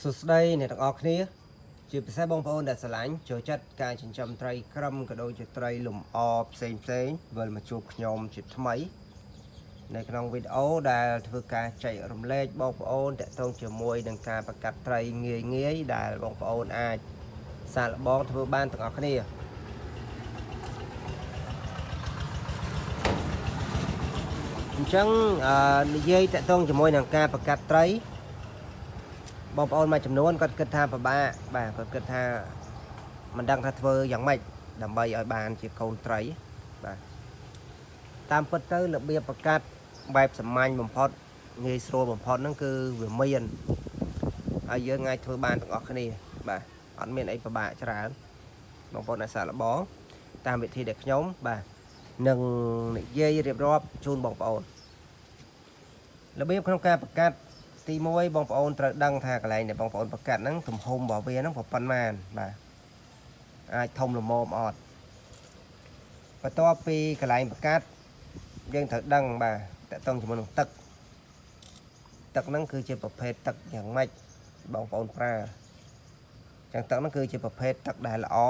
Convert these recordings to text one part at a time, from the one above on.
สุดท้ายเนี่ยต้องออกนี้จีบใช้บองโอนแต่สลายโจจัดการจินจำไตรครัมกระโดดจะไตรหลุมออบเซนเซนเวลมาจูบขยมจิตทำไมในขนมวิดีโอได้ถือการใจรำเล็กบองโอนแต่ต้องจะมวยดังการประกาศไตรเงี้ยเงี้ยได้บองโอนอาจสารบองถือบ้านต้องออกนี้จังนิยัยแต่ต้องจะมวยดังการประกาศไตรบองโอนมาจำนวนก็เกิดทางประบาบ่าก็เกิดทางมันดังทัดเวอร์อย่างไม่ดำใบอ้อยบานจีโคนไตรบ่าตามเปิดเตอร์ระเบียบประกาศแบบสมัยบ่มพอดเงยโซ่บ่มพอดนั่นคือเวียนเมียนอายุไงทัวร์บานต้องออกนี่บ่าอันเมียนไอ้ประบาจะร้านบองโอนอาสาละบ้องตามวิธีเด็กย้อมบ่าหนึ่งเย่เรียบรอบจูนบองโอนระเบียบของการประกาศตีมวยบองโอนตระดังทากอะไรเนี่ยบองโอนประกาศนั่งถุ่มโฮมบ่อเวียนั่งผมปันมานบ่าทงหรือโมมอดประตูปีกระไรประกาศยังถักดังบ่าแต่ต้องจำนวนตักตักนั่นคือจะประเภทตักอย่างไม่บองโอนปลาจังตักนั่นคือจะประเภทตักได้ละอ้อ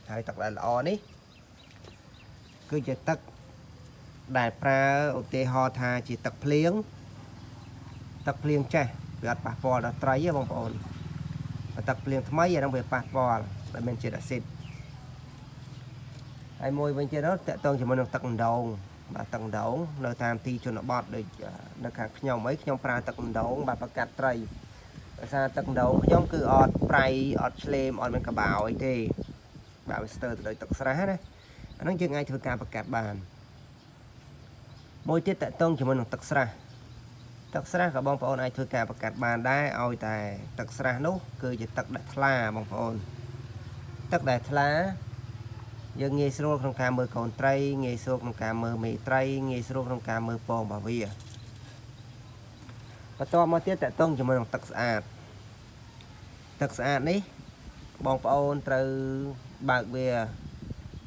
hayตักได้ละอ้อนี่คือจะตักได้ปลาโอเตหอทาchỉตักเพลียงใช่เกิดปะปอแล้วไตรบองโอนตักเพลียงทำไมยังต้องไปปะปอแต่เป็นเจตสิทธิ์ไอ้มวยbên trên đó sẽต้องจะมันตักดองbàตักดองเราทำทีจนบอดเลยนะครับขยมไว้ขยมปลาตักดองbàประกาศไตรซาตักดองขยมคือออดไตรออดเลมออดเป็นกระเป๋าไอ้ที่บ่าวสเตอร์โดยตักสระนะอันนั้นยังไงถือการประกาศบานมวยที่แต่ต้องจะมันตักสระกับบองปอนไอ้ถือการประกาศบานได้เอาแต่ตักสระนู้คือจะตักดัดทลาบองปอนตักดัดทลายังเงยสโลក្នុងការមើលកូនត្រីងាយស្រួលក្នុងការមើលមេត្រីងាយស្រួលក្នុងការមើលពងរបស់វាបន្តមកទៀតតកតងជាមួយនឹងទឹកស្អាតនេះបងប្អូនត្រូវបើកវា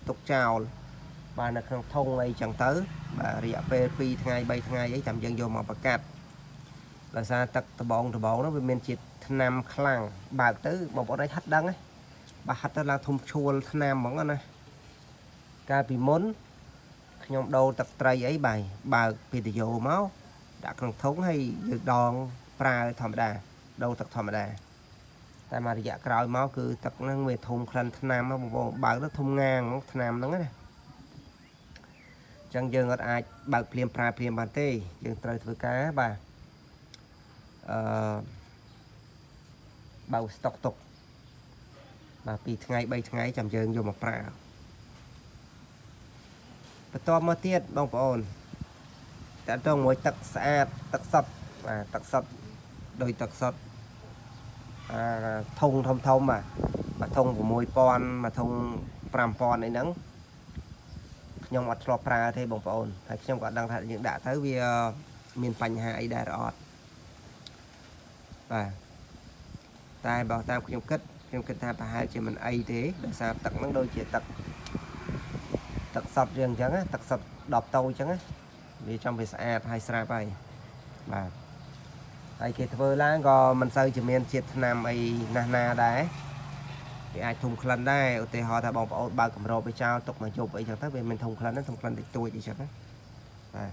ទុកចោលបាទនៅក្នុងធុងអីចឹងទៅបាទរយៈពេល2ថ្ងៃ3ថ្ងៃអីចាំយើងយកមកប្រកាត់ដោយសារទឹកដបងនោះវាមានជាតិថ្នាំខ្លាំងបើកទៅបងប្អូនអាចហាត់ដឹងណាបាទហាត់ទៅឡើងធំឈួលថ្នាំហ្មងណាកាលពីមុនខ្ញុំដូរទឹកត្រីអីបាយបើកពីតយោមកដាក់ក្នុងធុងហើយយើងដងប្រើធម្មតាដូរទឹកធម្មតាតែមករយៈក្រោយមកគឺទឹកហ្នឹងវាធំក្លិនថ្នាំបងប្អូនបើកទៅធំងាងថ្នាំហ្នឹងណាអញ្ចឹងយើងអត់អាចបើកភ្លាមប្រើភ្លាមបានទេយើងត្រូវធ្វើការបាទបើកស្តុកទុកបាទ2ថ្ងៃ3ថ្ងៃចាំយើងយកមកប្រើបន្តមកទៀតបងប្អូនតើតើមួយទឹកស្អាតទឹកសុទ្ធបាទទឹកសុទ្ធដោយទឹកសុទ្ធធុងធំបាទធុង6000មួយធុង5000អីហ្នឹងខ្ញុំអត់ធ្លាប់ប្រើទេបងប្អូនហើយខ្ញុំក៏អត់ដឹងថាយើងដាក់ទៅវាមានបញ្ហាអីដែរអត់បាទតែបើតាមខ្ញុំគិតថាប្រហែលជាមិនអីទេដោយសារទឹកហ្នឹងដូចជាទឹកសុទ្ធយើងអញ្ចឹងទឹកសុទ្ធ10តូចអញ្ចឹងវាចាំវាស្អាតហើយស្រាប់ហើយបាទហើយគេធ្វើឡើងក៏មិនសូវជាមានជាតិថ្នាំអីណាស់ដែរវាអាចធុំក្លិនដែរឧទាហរណ៍ថាបងប្អូនបើកកម្របវាចោលទុកមកយប់អីចឹងទៅវាមានធុំក្លិនតិចតួចអីចឹងណាបាទ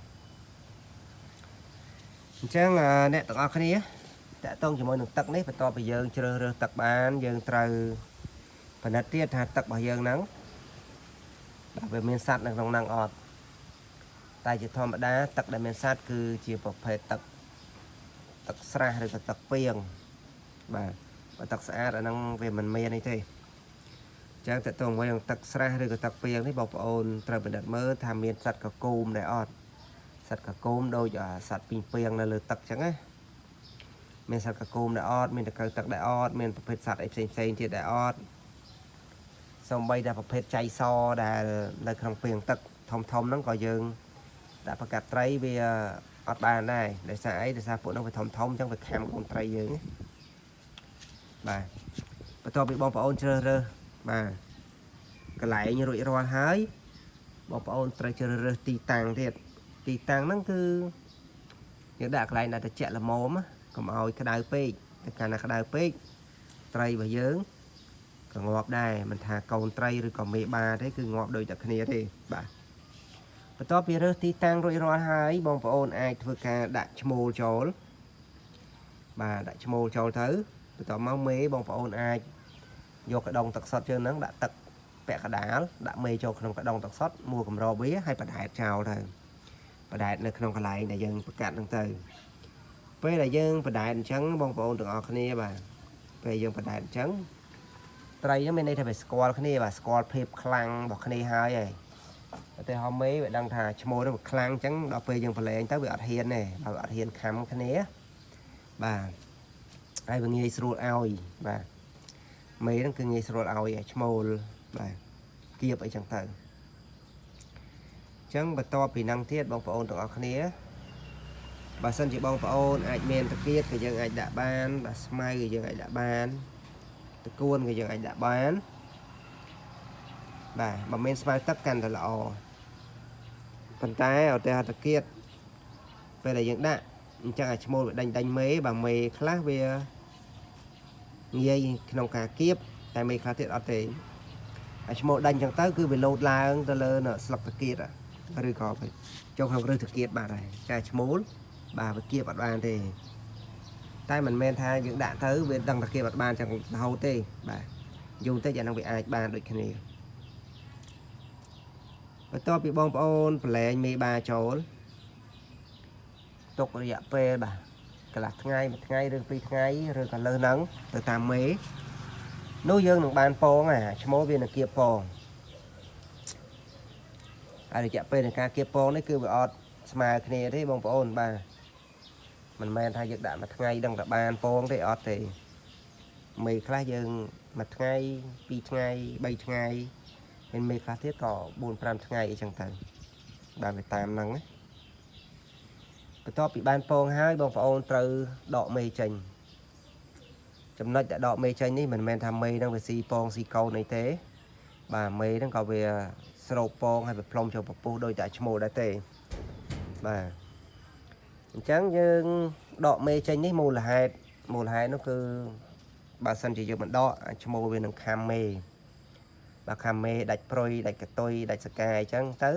អញ្ចឹងអ្នកទាំងអស់គ្នាតើតងជាមួយនឹងទឹកនេះបន្ទាប់ពីយើងជ្រើសរើសទឹកបានយើងត្រូវពិនិត្យទៀតថាទឹករបស់យើងហ្នឹងវាមានសត្វនៅក្នុងហ្នឹងអត់តែជាធម្មតាទឹកដែលមានសត្វគឺជាប្រភេទទឹកស្រះឬក៏ទឹកពាងបាទបើទឹកស្អាតអាហ្នឹងវាមិនមានអីទេអញ្ចឹងតើតើមួយនឹងទឹកស្រះឬក៏ទឹកពាងនេះបងប្អូនត្រូវពិនិត្យមើលថាមានសត្វកកូមដែរអត់សត្វកកូមដូចសត្វពីងពាងនៅលើទឹកអញ្ចឹងណាមានសត្វកកូមដែរអត់មានតកៅទឹកដែរអត់មានប្រភេទសត្វអីផ្សេងទៀតដែរអត់សូម្បីតែប្រភេទចៃសដែលនៅក្នុងពាងទឹកធំហ្នឹងក៏យើងដាក់ប្រកាត់ត្រីវាអត់បានដែរដោយសារអីដោយសារពួកហ្នឹងវាធំអញ្ចឹងវាខាំកូនត្រីយើងបាទបន្ទាប់ពីបងប្អូនជ្រើសរើសបាទកន្លែងរួចរាល់ហើយបងប្អូនត្រូវជ្រើសរើសទីតាំងទៀតទីតាំងហ្នឹងគឺយើងដាក់កន្លែងដែលត្រជាក់ល្មមកុំឲ្យក្តៅពេក តែកាលណាក្តៅពេកត្រីរបស់យើងក៏ងាប់ដែរមិនថាកូនត្រីឬក៏មេបាទេគឺងាប់ដូចតែគ្នាទេបាទបន្ទាប់ពីរើសទីតាំងរួចរាល់ហើយបងប្អូនអាចធ្វើការដាក់ឈ្មោលចូលបាទដាក់ឈ្មោលចូលទៅបន្ទាប់មកមេបងប្អូនអាចយកកដុងទឹកសុទ្ធជើងហ្នឹងដាក់ទឹកពាក់កដាលដាក់មេចូលក្នុងកដុងទឹកសុទ្ធមួកម្របវាហើយបដែតចោលទៅបដែតនៅក្នុងកន្លែងដែលយើងប្រកាត់ហ្នឹងទៅពេលដែលយើងបដែតអញ្ចឹងបងប្អូនទាំងអស់គ្នាបាទពេលយើងបដែតអញ្ចឹងត្រីហ្នឹងមានន័យថាវាស្គាល់គ្នាបាទស្គាល់ភាពខ្លាំងរបស់គ្នាហើយតែហមេវាដឹងថាឈ្មោះnóខ្លាំងអញ្ចឹងដល់ពេលយើងប្រឡែងទៅវាអត់ហ៊ានទេបើអត់ហ៊ានខំគ្នាបាទហើយវាងាយស្រួលឲ្យបាទមេហ្នឹងគឺងាយស្រួលឲ្យឈ្មោលបាទគៀបអីចឹងទៅអញ្ចឹងបន្ទាប់ពីហ្នឹងទៀតបងប្អូនទាំងអស់គ្នាបើសិនជាបងប្អូនអាចមានតាគៀតក៏យើងអាចដាក់បានបាទស្មៅក៏យើងអាចដាក់បានតកួនក៏យើងអាចដាក់បានបាទបើមានស្មៅទឹកកាន់តែល្អប៉ុន្តែឧទាហរណ៍តាគៀតពេលដែលយើងដាក់អញ្ចឹងឲ្យឈ្មោលវាដេញមេបើមេខ្លះវាងាយក្នុងការគៀបតែមេខ្លះទៀតអត់ទេឲ្យឈ្មោលដេញអញ្ចឹងទៅគឺវាលោតឡើងទៅលើស្លឹកតាគៀតឬក៏ចូលក្នុងរឹសតាគៀតបាទហើយតែឈ្មោលបាទវាគៀបអត់បានទេតែមិនមែនថាយើងដាក់ទៅវាដឹងតាគៀបអត់បានចឹងរហូតទេបាទយូរតិចអានឹងវាអាចបានដូចគ្នាបន្ទាប់ពីបងប្អូនប្រឡែងមេបាចូលទុករយៈពេលបាទកន្លះថ្ងៃមួយថ្ងៃឬពីរថ្ងៃឬក៏លើសហ្នឹងទៅតាមមេនោះយើងនឹងបានពងឈ្មោលវានឹងគៀបពងហើយរយៈពេលនៃការគៀបពងនេះគឺវាអត់ស្មើគ្នាទេបងប្អូនបាទមិនមែនថាយើងដាក់មួយថ្ងៃដឹងតែបានពងទេអត់ទេមេខ្លះយើងមួយថ្ងៃពីរថ្ងៃ3ថ្ងៃមានមេខ្លះទៀតក៏4 5ថ្ងៃអីចឹងទៅបាទវាតាមហ្នឹងណាបន្ទាប់ពីបានពងហើយបងប្អូនត្រូវដកមេចេញចំណុចដែលដកមេចេញនេះមិនមែនថាមេហ្នឹងវាស៊ីពងស៊ីកូនអីទេបាទមេហ្នឹងក៏វាស្រោបពងហើយវាផ្លុំចូលពពុះដោយតែឈ្មោលដែរទេបាទអញ្ចឹងយើងដកមេចេញនេះមូលហេតុនោះគឺបើសិនជាយើងមិនដកឈ្មោលវានឹងខាំមេបាទខាំមេដាច់ព្រុយដាច់កតុយដាច់សកាអញ្ចឹងទៅ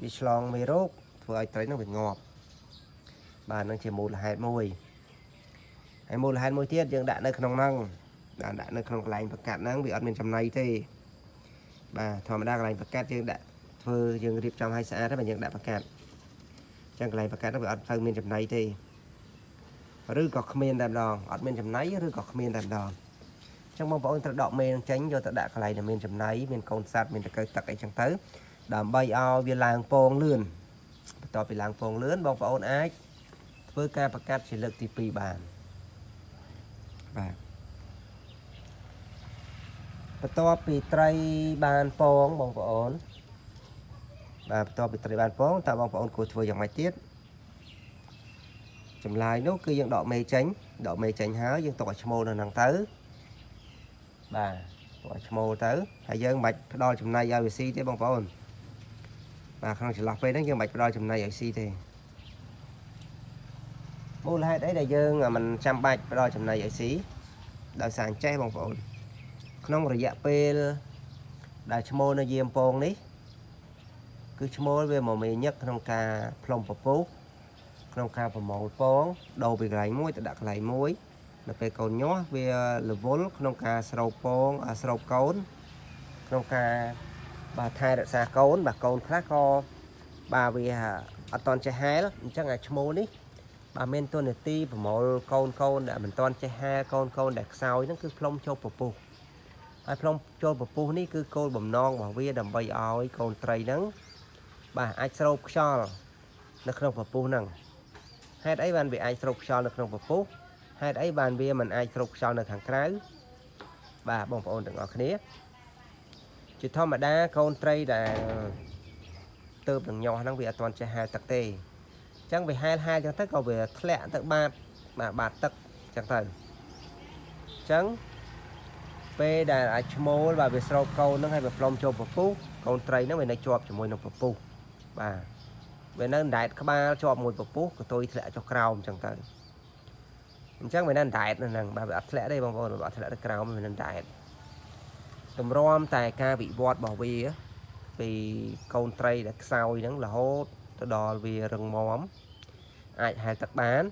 វាឆ្លងមេរោគធ្វើឲ្យត្រីនោះវាងាប់បាទនឹងជាមូលហេតុមួយហើយមូលហេតុមួយទៀតយើងដាក់នៅក្នុងហ្នឹងដាក់នៅក្នុងកន្លែងប្រកាត់ហ្នឹងវាអត់មានចំណៃទេបាទធម្មតាកន្លែងប្រកាត់យើងដាក់ធ្វើយើងរៀបចំឲ្យស្អាតហើយបើយើងដាក់ប្រកាត់អញ្ចឹងកន្លែងប្រកាត់ហ្នឹងវាអត់ទៅមានចំណៃទេឬក៏គ្មានតែម្ដងអត់មានចំណៃឬក៏គ្មានតែម្ដងអញ្ចឹងបងប្អូនត្រូវដកមេនឹងចេញយកទៅដាក់កន្លែងដែលមានចំណៃមានកូនសត្វមានតកៅទឹកអីចឹងទៅដើម្បីឲ្យវាឡើងពងលឿនបន្ទាប់ពីឡើងពងលឿនបងប្អូនអាចធ្វើការប្រកាត់ជាលើកទី2បានបាទបន្ទាប់ពីត្រីបានពងបងប្អូនបាទបន្ទាប់ពីត្រីបានពងតើបងប្អូនគួរធ្វើយ៉ាងម៉េចទៀតចម្លើយនោះគឺយើងដកមេចេញហើយយើងទុកឲ្យឈ្មោលនៅហ្នឹងទៅបាទទុកឲ្យឈ្មោលទៅហើយយើងមិនបាច់ផ្ដល់ចំណីឲ្យវាស៊ីទេបងប្អូនបាទក្នុងចន្លោះពេលហ្នឹងយើងមិនបាច់ផ្ដល់ចំណីឲ្យស៊ីទេមូលហេតុអីដែលយើងមិនចាំបាច់ផ្ដល់ចំណីឲ្យស៊ីដោយសារអញ្ចេះបងប្អូនក្នុងរយៈពេលដែលឈ្មោលនៅយាមពងនេះគឺឈ្មោលវាមកមេញឹកក្នុងការផ្លុំពពុះក្នុងការប្រមូលពងដូរពីកន្លែងមួយទៅដាក់កន្លែងមួយនៅពេលកូនញាស់វារវល់ក្នុងការស្រោបពងស្រោបកូនក្នុងការបាទថែរក្សាកូនបាទកូនខ្លះក៏បាទវាអត់តន់ចេះហែលអញ្ចឹងអាឈ្មោលនេះបាទមានតួនាទីប្រមូលកូនដែលមិនតន់ចេះហែលកូនដែលខ្សោយហ្នឹងគឺផ្លុំចូលពពុះហើយផ្លុំចូលពពុះនេះគឺគោលបំណងរបស់វាដើម្បីឲ្យកូនត្រីហ្នឹងបាទអាចស្រោបខ្យល់នៅក្នុងពពុះហ្នឹងហេតុអីបានវាអាចស្រោបខ្យល់នៅក្នុងពពុះហេតុអីបានវាមិនអាចស្រោបខ្យល់នៅខាងក្រៅបាទបងប្អូនទាំងអស់គ្នាជាធម្មតាកូនត្រីដែលទៅនឹងញាស់ហ្នឹងវាអត់ទាន់ចេះហែលទឹកទេអញ្ចឹងវាហែលចឹងទៅក៏វាធ្លាក់ទៅបាតទឹកអញ្ចឹងទៅអញ្ចឹងពេលដែលអាចឈ្មោលបាទវាស្រោបកូនហ្នឹងហើយវាផ្លុំចូលពពុះកូនត្រីហ្នឹងវានៅជាប់ជាមួយនឹងពពុះបាទវានៅដែកក្បាលជាប់មួយពពុះកតុយធ្លាក់ចុះក្រោមអញ្ចឹងទៅ chẳng phải nên đại là bà bị ắt lẽ đây bằng con bà ắt lẽ được cao mình nên đại tùm rom tại ca bị vọt bảo vì á vì con trai đã sau nắng là hốt tôi đò vì rừng móm ai hai tắc bán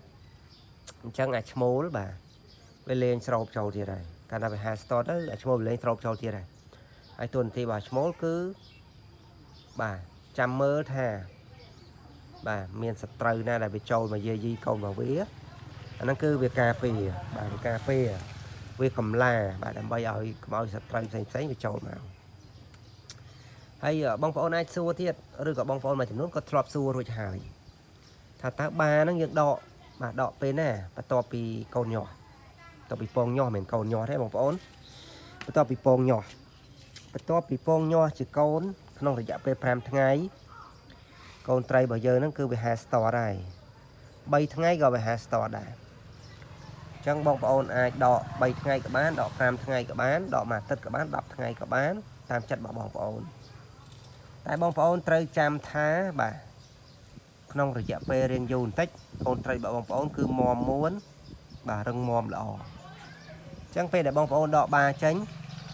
chẳng ai mố bà lên sầu trâu thì này cả là phải hai store đó là mố lên sầu trâu thì này ai tuần thì bà mố cứ bà chăm mơ thà bà miền sạch trời na là bị trâu mà dây di câu vào vía nó cứ việc cà phê bà cà phê việc cầm la bà làm bay ở mau sạch trời xanh bị trâu nào hay ở bông pháo này xua thiệt rồi có bông pháo mà chỉ nốt có trọp xua rồi hài thà ta ba nó những đọ mà đọ bên nè và to bị câu nhỏ to bị pong nhỏ mình câu nhỏ thế bông pháo to bị pong nhỏ to bị pong nhỏ chỉ câu nó là dạ về pram tháng ấy con trai bây giờ nó cứ bị hai store này bay tháng ấy gọi về hai store này chẳng bông pháo ai đọ bay tháng ấy cả bán đọ pram tháng ấy cả bán đọ mà tất cả bán đọc tháng ấy cả bán tam chất bảo bông pháo tại bông pháo trời chăm thá bà không rồi dạ về riêng dùn tích con trai bảo bông pháo cứ mòm muốn bà rừng mòm lọ chẳng về để bông pháo đọ ba tránh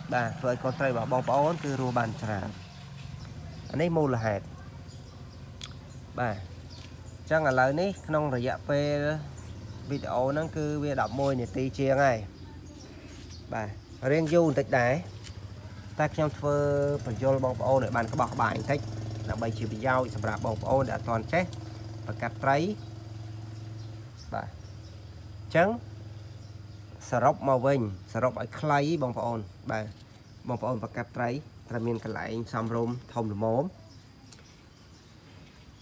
bà với con trai bảo bông pháo cứ rùa bàn trà anh ấy mua là hạt bà chẳng là lời ní không rồi dạ về video nó cứ về đọc môi này tì chia ngay bà riêng dùn tích đáy ta trong phơ phần vô bông pháo để bàn có bọc bài thích là bây chỉ bị giao sắp rạp bông pháo đã toàn chết và cắt trái bà trắng sờ rốc màu vinh sờ rốc ở clay bông pháo bà bông pháo và cắt trái ta miền cái lại xong rôm thông được mốm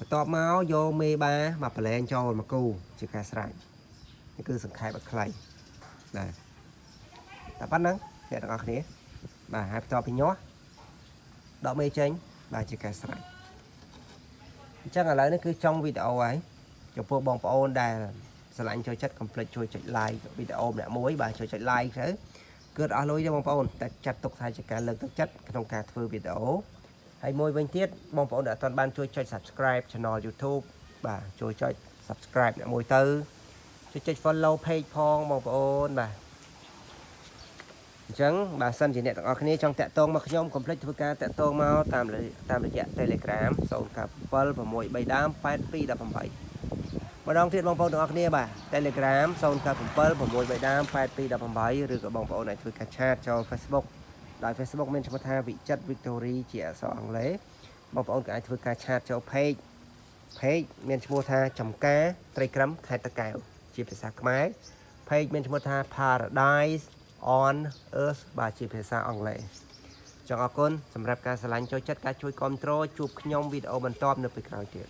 to máu vô mê ba mà phải lên cho mà cu chỉ cả sải cái cứ sừng khai bật clay này ta bắt nắng để được thế bà hai to bị nhó đọ mê chênh bà chỉ cả sải chắc là lấy nó cứ trong video ấy cho phô bông pháo đà sẽ lạnh cho chất complete cho chạy like video đã muối bà cho chạy like thế cứ ở lối cho bông pháo ta chặt tục thay cho cả lực thực chất trong cả phơ video hay môi bên tiết bông pháo đã toàn ban cho subscribe channel YouTube bà cho subscribe đã môi tư cho follow page phong bông pháo bà chẳng bà sân chỉ nè tặng ở cái này trong tẹt tông mà nhóm complete với ca tẹt tông mau tạm là dạng telegram sau cặp và mỗi bài đam phát pi đã phẩm bảy mà đong thiết bông pháo được này bà telegram sau cặp và mỗi bài đam phát pi đã phẩm bảy rồi cả bông pháo này với cả chat cho Facebook đại Facebook mình cho tha vị chất Victory chia sẻ bằng lễ bông pháo cái với cả chat cho page mình cho tha chấm cá telegram khai tất cả chia sẻ máy page mình cho tha Paradise on earth បាទជាភាសាអង់គ្លេសចង់អរគុណសម្រាប់ការឆ្លាញ់ចូលចិត្តការជួយគ្រប់គ្រងជួបខ្ញុំវីដេអូបន្ទាប់នៅពេលក្រោយទៀត